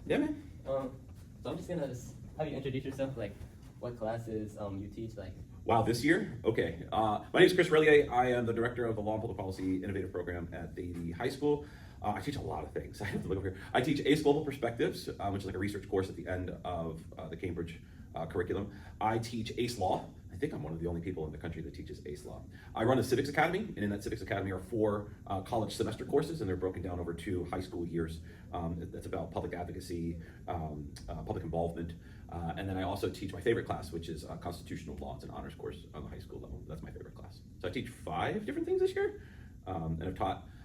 Yeah, man. So I'm just gonna have you introduce yourself, like what classes you teach, like. Wow, this year? Okay. My name is Mr Relyea. I am the director of the Law and Public Policy Innovative Program at Davie High School. I teach a lot of things. I have to look over here. I teach ACE Global Perspectives, which is like a research course at the end of the Cambridge curriculum. I teach ACE Law. I think I'm one of the only people in the country that teaches ACE Law. I run a Civics Academy, and in that Civics Academy are 4 college semester courses, and they're broken down over 2 high school years. That's about public advocacy, public involvement, and then I also teach my favorite class, which is constitutional law. It's an honors course on the high school level. That's my favorite class. So I teach 5 different things this year, and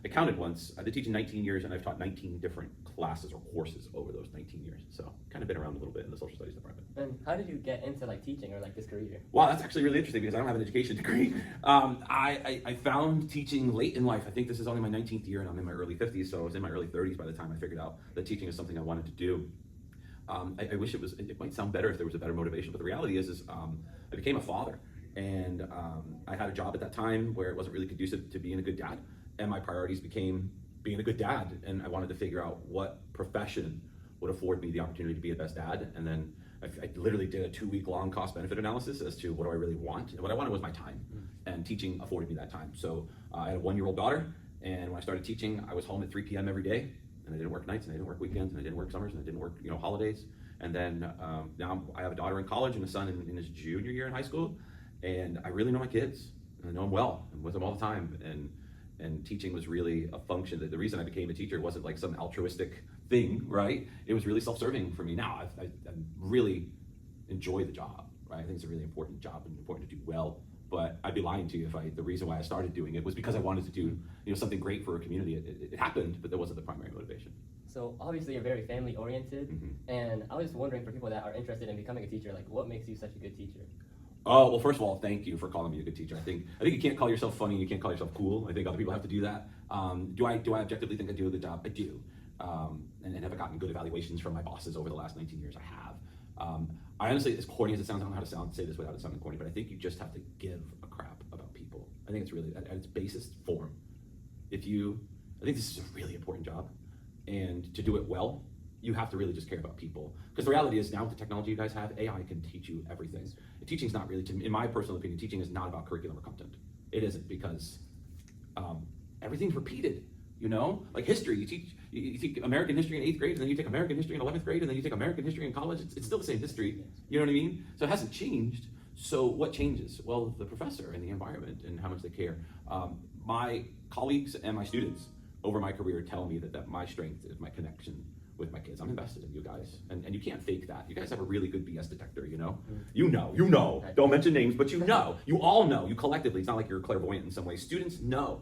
I counted once, I've been teaching 19 years, and I've taught 19 different classes or courses over those 19 years. So kind of been around a little bit in the social studies department. And how did you get into like teaching or like this career? Wow, that's actually really interesting because I don't have an education degree. I found teaching late in life. I think this is only my 19th year and I'm in my early 50s, so I was in my early 30s by the time I figured out that teaching is something I wanted to do. I wish it might sound better if there was a better motivation, but the reality is I became a father, and I had a job at that time where it wasn't really conducive to being a good dad, and my priorities became being a good dad, and I wanted to figure out what profession would afford me the opportunity to be the best dad, and then I literally did a 2-week-long cost-benefit analysis as to what do I really want, and what I wanted was my time, and teaching afforded me that time. So I had a 1-year-old daughter, and when I started teaching, I was home at 3 p.m. every day, and I didn't work nights, and I didn't work weekends, and I didn't work summers, and I didn't work holidays. And then now I have a daughter in college and a son in his junior year in high school, and I really know my kids, and I know them well. I'm with them all the time, and teaching was really a function. That the reason I became a teacher wasn't like some altruistic thing, right? It was really self-serving for me. Now I really enjoy the job, right? I think it's a really important job and important to do well. But I'd be lying to you if the reason why I started doing it was because I wanted to do something great for a community. It happened, but that wasn't the primary motivation. So obviously you're very family oriented, and I was just wondering, for people that are interested in becoming a teacher, like what makes you such a good teacher? Oh, well, first of all, thank you for calling me a good teacher. I think you can't call yourself funny, you can't call yourself cool. I think other people have to do that. Do I objectively think I do a good job? I do. And have I gotten good evaluations from my bosses over the last 19 years? I have. I honestly, as corny as it sounds, I don't know how to say this without it sounding corny, but I think you just have to give a crap about people. I think it's really, at its basest form. I think this is a really important job, and to do it well, you have to really just care about people. Because the reality is, now with the technology you guys have, AI can teach you everything. Teaching's not really, in my personal opinion, teaching is not about curriculum or content. It isn't, because everything's repeated. Like history, you teach American history in 8th grade, and then you take American history in 11th grade, and then you take American history in college. It's still the same history. You know what I mean? So it hasn't changed. So what changes? Well, the professor and the environment and how much they care. My colleagues and my students over my career tell me that my strength is my connection with my kids. I'm invested in you guys, and you can't fake that. You guys have a really good BS detector, You know. Don't mention names, but you know. You all know. You collectively. It's not like you're clairvoyant in some way. Students know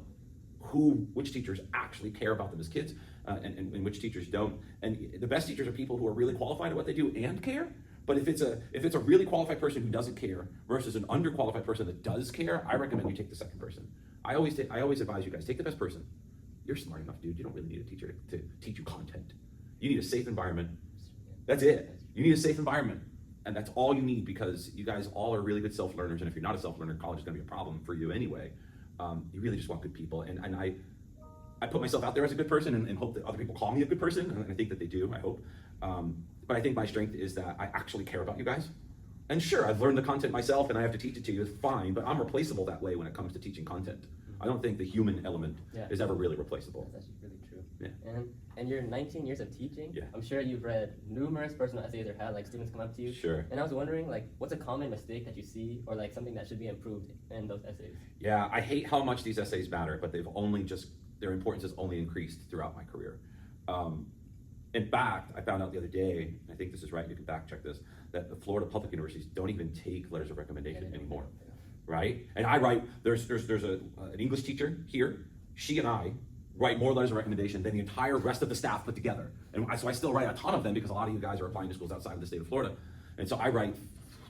which teachers actually care about them as kids, and which teachers don't. And the best teachers are people who are really qualified at what they do and care. But if it's a really qualified person who doesn't care versus an underqualified person that does care, I recommend you take the second person. I always advise you guys, take the best person. You're smart enough, dude. You don't really need a teacher to teach you content. You need a safe environment. That's it. You need a safe environment. And that's all you need, because you guys all are really good self-learners. And if you're not a self-learner, college is going to be a problem for you anyway. You really just want good people. And I put myself out there as a good person and hope that other people call me a good person. And I think that they do, I hope. But I think my strength is that I actually care about you guys. And sure, I've learned the content myself and I have to teach it to you. It's fine, but I'm replaceable that way when it comes to teaching content. I don't think the human element is ever really replaceable. That's actually really true. Yeah. And your 19 years of teaching, yeah. I'm sure you've read numerous personal essays or had like students come up to you. Sure. And I was wondering, like, what's a common mistake that you see, or like something that should be improved in those essays? Yeah, I hate how much these essays matter, but their importance has only increased throughout my career. In fact, I found out the other day, and I think this is right, you can fact check this, that the Florida public universities don't even take letters of recommendation anymore, right? And I write, there's an English teacher here, she and I write more letters of recommendation than the entire rest of the staff put together. And so I still write a ton of them, because a lot of you guys are applying to schools outside of the state of Florida. And so I write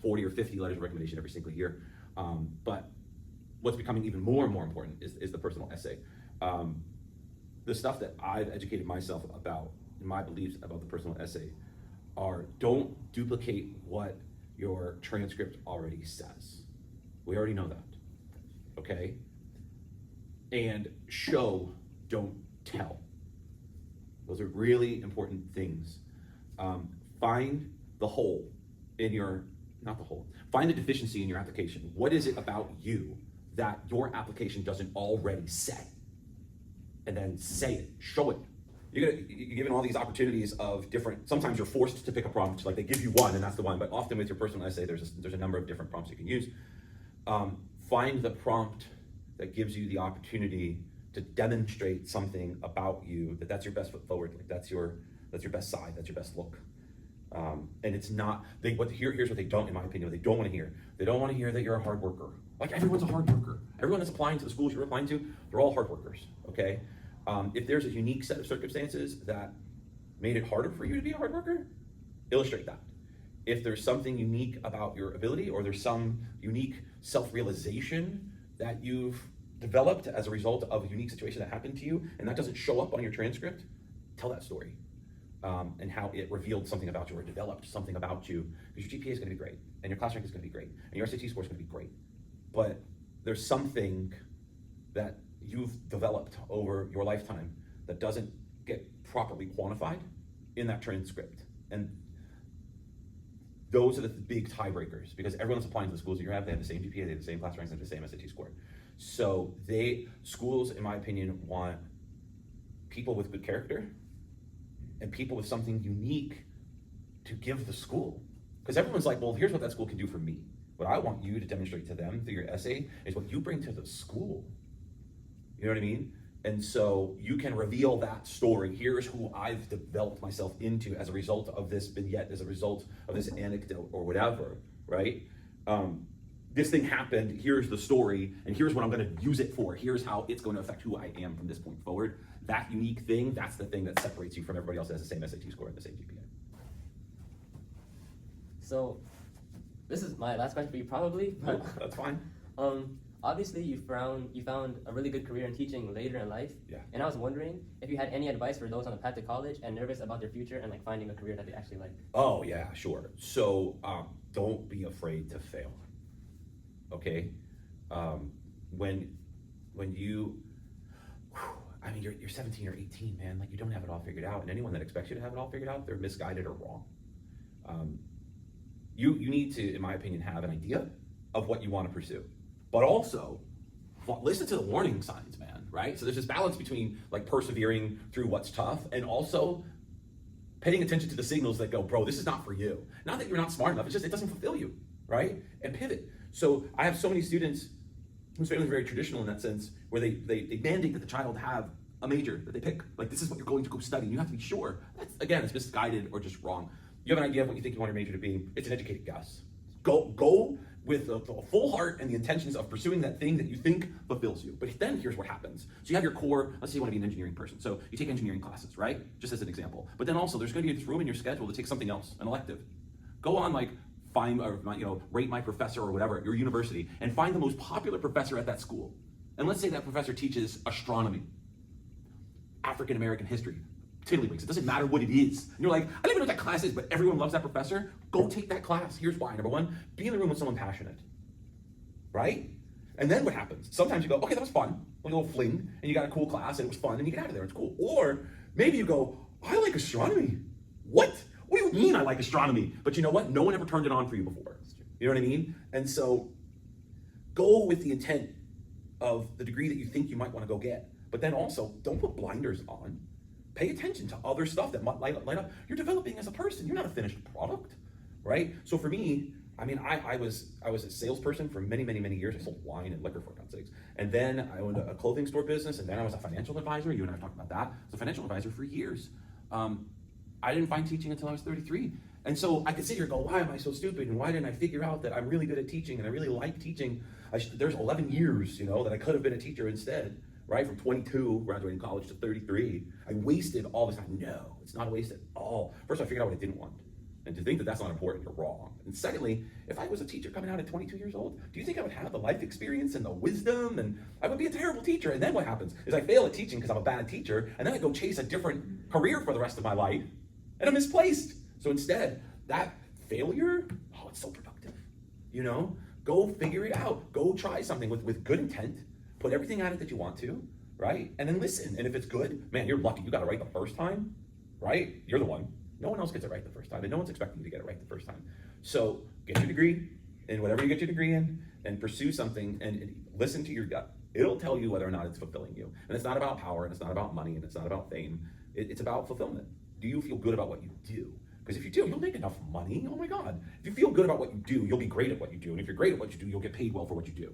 40 or 50 letters of recommendation every single year. But what's becoming even more and more important is the personal essay. The stuff that I've educated myself about, my beliefs about the personal essay, are don't duplicate what your transcript already says. We already know that, okay? And show, don't tell. Those are really important things. Find the hole in your, not the hole, find the deficiency in your application. What is it about you that your application doesn't already say? And then say it, show it. You're given all these opportunities of different, sometimes you're forced to pick a prompt, like they give you one and that's the one, but often with your personal essay, there's a number of different prompts you can use. Find the prompt that gives you the opportunity to demonstrate something about you, that's your best foot forward, like that's your best side, that's your best look. And it's not, here's what they don't, in my opinion, what they don't want to hear. They don't want to hear that you're a hard worker. Like everyone's a hard worker. Everyone that's applying to the schools you're applying to, they're all hard workers, okay? If there's a unique set of circumstances that made it harder for you to be a hard worker, illustrate that. If there's something unique about your ability, or there's some unique self-realization that you've developed as a result of a unique situation that happened to you, and that doesn't show up on your transcript, tell that story. And how it revealed something about you or developed something about you, because your GPA is going to be great, and your class rank is going to be great, and your SAT score is going to be great. But there's something that you've developed over your lifetime that doesn't get properly quantified in that transcript. And those are the big tiebreakers, because everyone that's applying to the schools that you have, they have the same GPA, they have the same class ranks, they have the same SAT score. So schools, in my opinion, want people with good character and people with something unique to give the school. Because everyone's like, well, here's what that school can do for me. What I want you to demonstrate to them through your essay is what you bring to the school. You know what I mean? And so you can reveal that story. Here's who I've developed myself into as a result of this vignette, as a result of this anecdote or whatever, right? This thing happened, here's the story, and here's what I'm gonna use it for. Here's how it's going to affect who I am from this point forward. That unique thing, that's the thing that separates you from everybody else that has the same SAT score and the same GPA. So, this is my last question for you probably. No, that's fine. Obviously you found a really good career in teaching later in life. Yeah. And I was wondering if you had any advice for those on the path to college and nervous about their future and like finding a career that they actually like. Oh yeah, sure. So don't be afraid to fail. Okay? When you, I mean, you're 17 or 18, man, like you don't have it all figured out, and anyone that expects you to have it all figured out, they're misguided or wrong. You need to, in my opinion, have an idea of what you want to pursue, but also listen to the warning signs, man, right? So there's this balance between like persevering through what's tough and also paying attention to the signals that go, bro, this is not for you. Not that you're not smart enough, it's just it doesn't fulfill you, right? And pivot. So I have so many students whose families are very traditional in that sense, where they mandate that the child have a major that they pick. Like, this is what you're going to go study. You have to be sure. That's, again, it's misguided or just wrong. You have an idea of what you think you want your major to be. It's an educated guess. Go with a full heart and the intentions of pursuing that thing that you think fulfills you. But then here's what happens. So you have your core, let's say you want to be an engineering person. So you take engineering classes, right? Just as an example. But then also there's going to be this room in your schedule to take something else, an elective. Go on like rate my professor or whatever at your university and find the most popular professor at that school. And let's say that professor teaches astronomy, African American history, tiddlywinks. It doesn't matter what it is. And you're like, I don't even know what that class is, but everyone loves that professor. Go take that class. Here's why. Number one, be in the room with someone passionate, right? And then what happens? Sometimes you go, okay, that was fun. A little fling, and you got a cool class, and it was fun, and you get out of there. It's cool. Or maybe you go, I like astronomy. What? What do you mean I like astronomy? But you know what? No one ever turned it on for you before. You know what I mean? And so go with the intent of the degree that you think you might want to go get. But then also, don't put blinders on. Pay attention to other stuff that might light up. You're developing as a person. You're not a finished product, right? So for me, I mean, I was a salesperson for many, many, many years. I sold wine and liquor, for God's sakes. And then I owned a clothing store business, and then I was a financial advisor. You and I have talked about that. I was a financial advisor for years. I didn't find teaching until I was 33. And so I could sit here and go, why am I so stupid? And why didn't I figure out that I'm really good at teaching and I really like teaching? There's 11 years, that I could have been a teacher instead, right? From 22, graduating college, to 33. I wasted all this time. No, it's not a waste at all. First, I figured out what I didn't want. And to think that that's not important, you're wrong. And secondly, if I was a teacher coming out at 22 years old, do you think I would have the life experience and the wisdom? And I would be a terrible teacher. And then what happens is I fail at teaching because I'm a bad teacher, and then I go chase a different career for the rest of my life, and I'm misplaced. So instead, that failure, it's so productive. Go figure it out. Go try something with good intent. Put everything at it that you want to, right? And then listen. And if it's good, man, you're lucky. You got it right the first time, right? You're the one. No one else gets it right the first time, and no one's expecting you to get it right the first time. So get your degree in whatever you get your degree in, and pursue something, and listen to your gut. It'll tell you whether or not it's fulfilling you. And it's not about power, and it's not about money, and it's not about fame. It's about fulfillment. Do you feel good about what you do? Because if you do, you'll make enough money. Oh my God. If you feel good about what you do, you'll be great at what you do. And if you're great at what you do, you'll get paid well for what you do.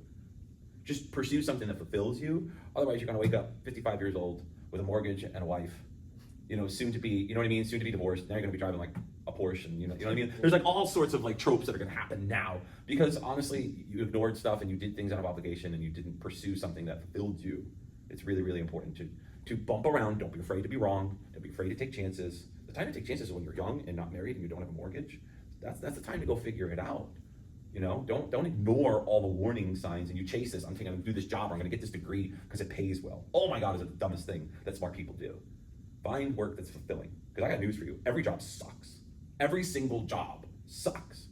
Just pursue something that fulfills you. Otherwise, you're going to wake up 55 years old with a mortgage and a wife, soon to be, you know what I mean? Soon to be divorced. Now you're going to be driving like a Porsche, and you know what I mean? There's like all sorts of like tropes that are going to happen now because honestly, you ignored stuff and you did things out of obligation and you didn't pursue something that fulfilled you. It's really, really important to bump around. Don't be afraid to be wrong. Don't be afraid to take chances. The time to take chances is when you're young and not married and you don't have a mortgage. That's the time to go figure it out. Don't ignore all the warning signs and you chase this. I'm thinking I'm gonna do this job or I'm gonna get this degree because it pays well. Oh my God, is it the dumbest thing that smart people do. Find work that's fulfilling. Because I got news for you. Every job sucks. Every single job sucks.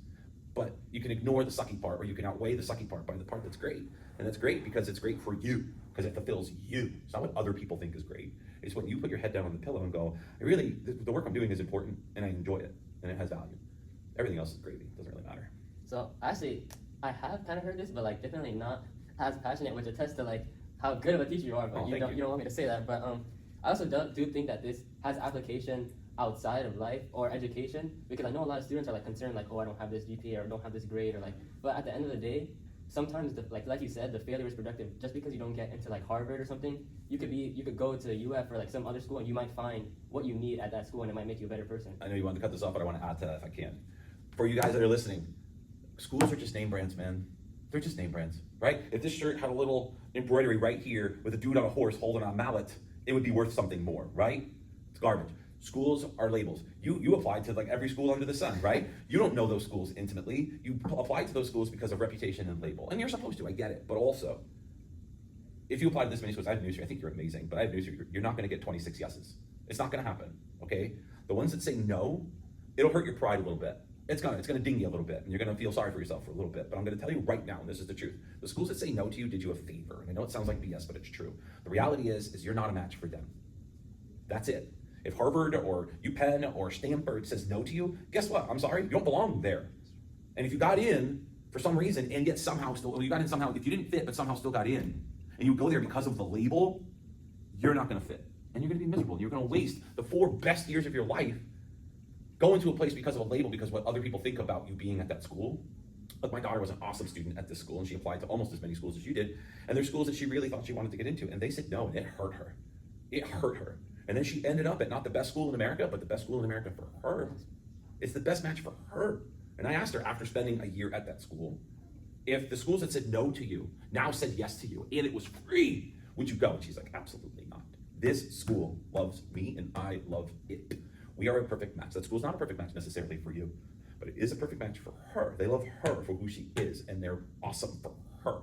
But you can ignore the sucky part or you can outweigh the sucky part by the part that's great. And that's great because it's great for you, because it fulfills you. It's not what other people think is great. It's when you put your head down on the pillow and go, the work I'm doing is important and I enjoy it and it has value. Everything else is gravy. It doesn't really matter. So actually, I have kind of heard this, but like definitely not as passionate, which attests to like how good of a teacher you are. But you don't want me to say that. But I also do think that this has application outside of life or education, because I know a lot of students are like concerned, like, oh, I don't have this GPA or don't have this grade, or like. But at the end of the day, sometimes like you said, the failure is productive. Just because you don't get into like Harvard or something, you could go to UF or like some other school and you might find what you need at that school and it might make you a better person. I know you wanted to cut this off, but I want to add to that if I can. For you guys that are listening, schools are just name brands, man. They're just name brands, right? If this shirt had a little embroidery right here with a dude on a horse holding a mallet, it would be worth something more, right? It's garbage. Schools are labels. You applied to like every school under the sun, right? You don't know those schools intimately. You applied to those schools because of reputation and label. And you're supposed to, I get it. But also, if you apply to this many schools, I have news for you. I think you're amazing, but I have news for you. You're not going to get 26 yeses. It's not going to happen, okay? The ones that say no, it'll hurt your pride a little bit. It's gonna ding you a little bit, and you're gonna feel sorry for yourself for a little bit. But I'm gonna tell you right now, and this is the truth: the schools that say no to you did you a favor. And I know it sounds like BS, but it's true. The reality is you're not a match for them. That's it. If Harvard or UPenn or Stanford says no to you, guess what? I'm sorry, you don't belong there. And if you got in for some reason and yet somehow still, you got in somehow, if you didn't fit but somehow still got in, and you go there because of the label, you're not gonna fit, and you're gonna be miserable. You're gonna waste the 4 best years of your life going to a place because of a label, because what other people think about you being at that school. Look, my daughter was an awesome student at this school, and she applied to almost as many schools as you did, and there's schools that she really thought she wanted to get into, and they said no, and it hurt her. It hurt her. And then she ended up at not the best school in America, but the best school in America for her. It's the best match for her. And I asked her after spending a year at that school, if the schools that said no to you now said yes to you, and it was free, would you go? And she's like, absolutely not. This school loves me, and I love it. We are a perfect match. That school's not a perfect match necessarily for you, but it is a perfect match for her. They love her for who she is, and they're awesome for her.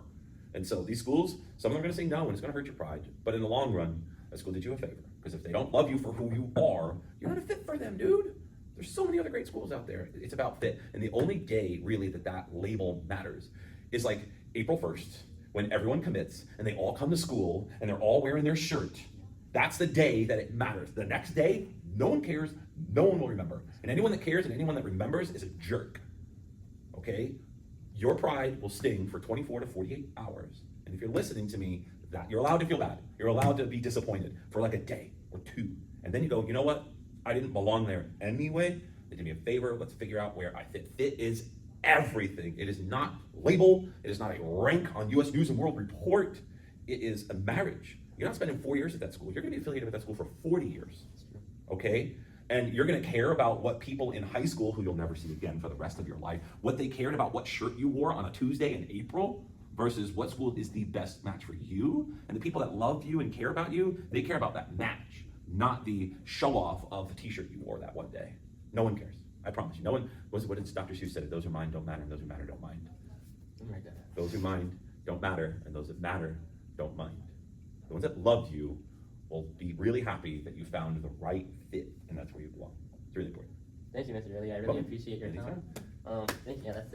And so these schools, some of them are gonna say no, and it's gonna hurt your pride, but in the long run, that school did you a favor. Because if they don't love you for who you are, you're not a fit for them, dude. There's so many other great schools out there. It's about fit. And the only day really that label matters is like April 1st, when everyone commits and they all come to school and they're all wearing their shirt. That's the day that it matters. The next day, no one cares, no one will remember. And anyone that cares and anyone that remembers is a jerk, okay? Your pride will sting for 24 to 48 hours. And if you're listening to me, that you're allowed to feel bad. You're allowed to be disappointed for like a day or 2. And then you go, you know what? I didn't belong there anyway. They did me a favor. Let's figure out where I fit. Fit is everything. It is not label. It is not a rank on US News and World Report. It is a marriage. You're not spending 4 years at that school. You're going to be affiliated with that school for 40 years, okay? And you're going to care about what people in high school, who you'll never see again for the rest of your life, what they cared about what shirt you wore on a Tuesday in April versus what school is the best match for you. And the people that love you and care about you, they care about that match, not the show-off of the t-shirt you wore that one day. No one cares. I promise you. No one, what did Dr. Seuss said? Those who mind don't matter, and those who matter don't mind. Those who mind don't matter, and those that matter don't mind. The ones that love you will be really happy that you found the right fit, and that's where you belong. It's really important. Thank you, Mr. Relyea. I really appreciate your time. Thank you. Yeah, that's it.